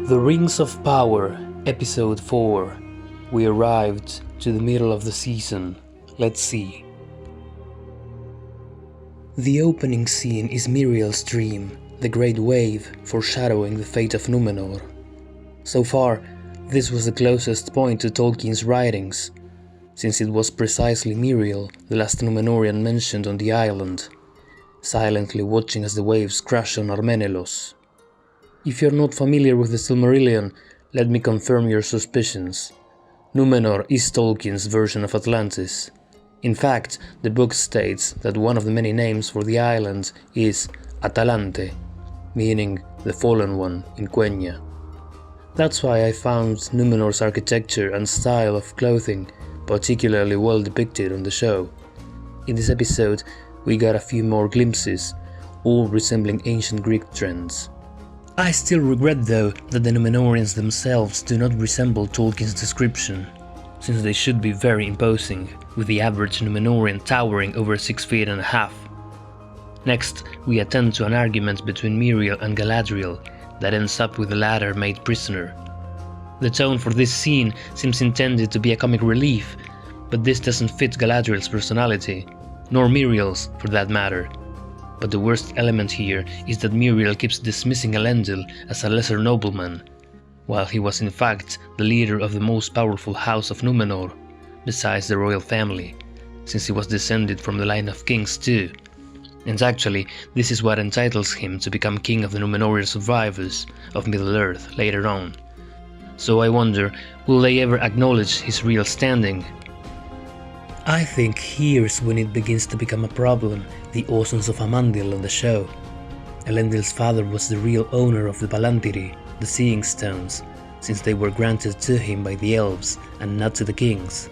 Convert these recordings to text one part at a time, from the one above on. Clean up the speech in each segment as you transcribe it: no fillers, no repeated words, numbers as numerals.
The Rings of Power, Episode 4. We arrived to the middle of the season. Let's see. The opening scene is Miriel's dream, the great wave foreshadowing the fate of Numenor. So far, this was the closest point to Tolkien's writings, since it was precisely Miriel, the last Numenorian mentioned on the island, silently watching as the waves crash on Armenelos. If you're not familiar with the Silmarillion, let me confirm your suspicions. Numenor is Tolkien's version of Atlantis. In fact, the book states that one of the many names for the island is Atalante, meaning the Fallen One in Quenya. That's why I found Numenor's architecture and style of clothing particularly well depicted on the show. In this episode, we got a few more glimpses, all resembling ancient Greek trends. I still regret though that the Numenorians themselves do not resemble Tolkien's description, since they should be very imposing, with the average Numenorian towering over 6 feet and a half. Next, we attend to an argument between Miriel and Galadriel that ends up with the latter made prisoner. The tone for this scene seems intended to be a comic relief, but this doesn't fit Galadriel's personality, nor Miriel's for that matter. But the worst element here is that Miriel keeps dismissing Elendil as a lesser nobleman, while he was in fact the leader of the most powerful house of Numenor, besides the royal family, since he was descended from the line of kings too. And actually, this is what entitles him to become king of the Numenorian survivors of Middle-earth later on. So I wonder, will they ever acknowledge his real standing? I think here's when it begins to become a problem, the Orsons of Amandil on the show. Elendil's father was the real owner of the Balantiri, the Seeing Stones, since they were granted to him by the elves and not to the kings.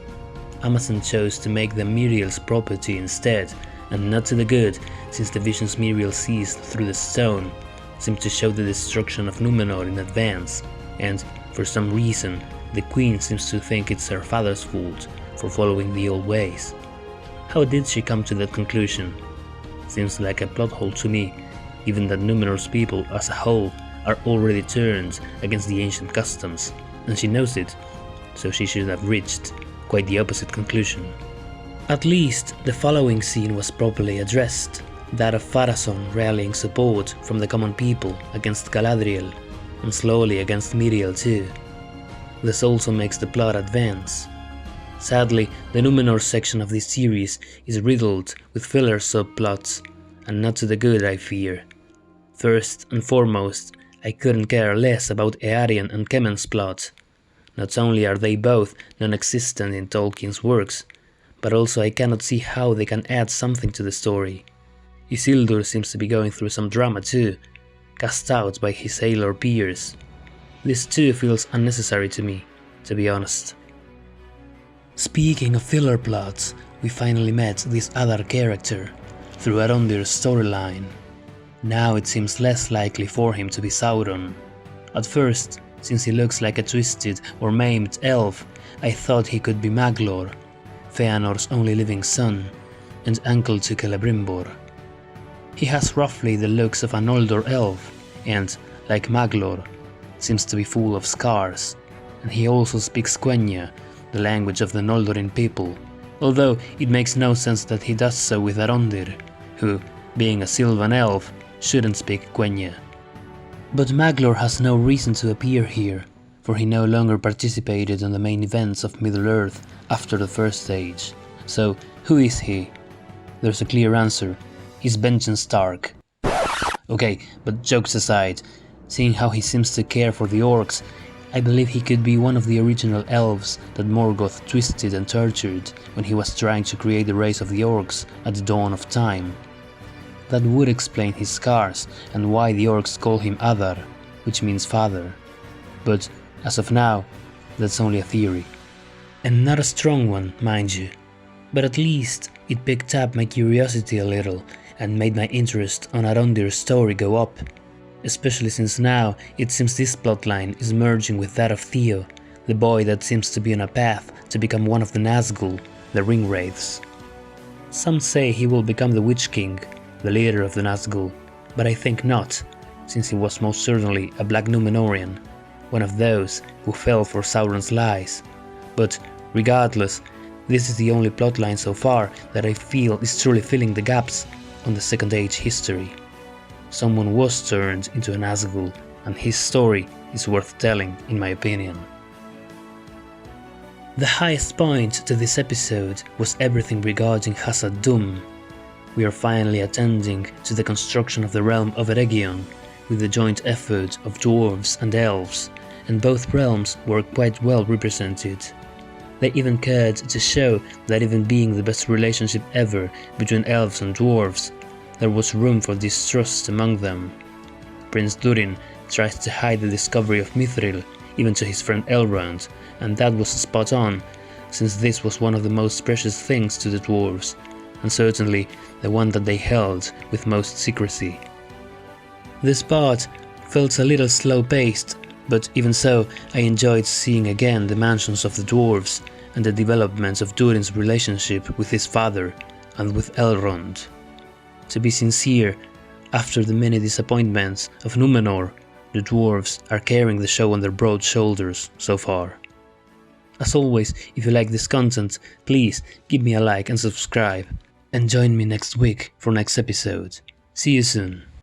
Amazon chose to make them Miriel's property instead, and not to the good, since the visions Miriel sees through the stone seem to show the destruction of Numenor in advance, and, for some reason, the queen seems to think it's her father's fault for following the old ways. How did she come to that conclusion? Seems like a plot hole to me, given that Numenor's people as a whole are already turned against the ancient customs, and she knows it, so she should have reached quite the opposite conclusion. At least the following scene was properly addressed, that of Pharazôn rallying support from the common people against Galadriel, and slowly against Miriel too. This also makes the plot advance. Sadly, the Numenor section of this series is riddled with filler subplots, and not to the good, I fear. First and foremost, I couldn't care less about Eärien and Kemen's plot. Not only are they both non-existent in Tolkien's works, but also I cannot see how they can add something to the story. Isildur seems to be going through some drama too, cast out by his sailor peers. This too feels unnecessary to me, to be honest. Speaking of filler plots, we finally met this other character, through Arondir's storyline. Now it seems less likely for him to be Sauron. At first, since he looks like a twisted or maimed elf, I thought he could be Maglor, Feanor's only living son, and uncle to Celebrimbor. He has roughly the looks of an older elf, and, like Maglor, seems to be full of scars, and he also speaks Quenya, the language of the Noldorin people, although it makes no sense that he does so with Arondir, who, being a Sylvan elf, shouldn't speak Quenya. But Maglor has no reason to appear here, for he no longer participated in the main events of Middle-earth after the First Age. So, who is he? There's a clear answer. He's Benjen Stark. Okay, but jokes aside, seeing how he seems to care for the orcs, I believe he could be one of the original elves that Morgoth twisted and tortured when he was trying to create the race of the orcs at the dawn of time. That would explain his scars and why the orcs call him Adar, which means father. But, as of now, that's only a theory. And not a strong one, mind you. But at least it picked up my curiosity a little and made my interest on Arondir's story go up. Especially since now it seems this plotline is merging with that of Theo, the boy that seems to be on a path to become one of the Nazgul, the Ringwraiths. Some say he will become the Witch King, the leader of the Nazgul, but I think not, since he was most certainly a Black Numenorian, one of those who fell for Sauron's lies. But regardless, this is the only plotline so far that I feel is truly filling the gaps on the Second Age history. Someone was turned into a Nazgul, and his story is worth telling, in my opinion. The highest point to this episode was everything regarding Khazad Dûm. We are finally attending to the construction of the realm of Eregion, with the joint effort of dwarves and elves, and both realms were quite well represented. They even cared to show that even being the best relationship ever between elves and dwarves, there was room for distrust among them. Prince Durin tries to hide the discovery of Mithril even to his friend Elrond, and that was spot on, since this was one of the most precious things to the dwarves, and certainly the one that they held with most secrecy. This part felt a little slow-paced, but even so I enjoyed seeing again the mansions of the dwarves and the developments of Durin's relationship with his father and with Elrond. To be sincere, after the many disappointments of Numenor, the dwarves are carrying the show on their broad shoulders so far. As always, if you like this content, please give me a like and subscribe, and join me next week for next episode. See you soon.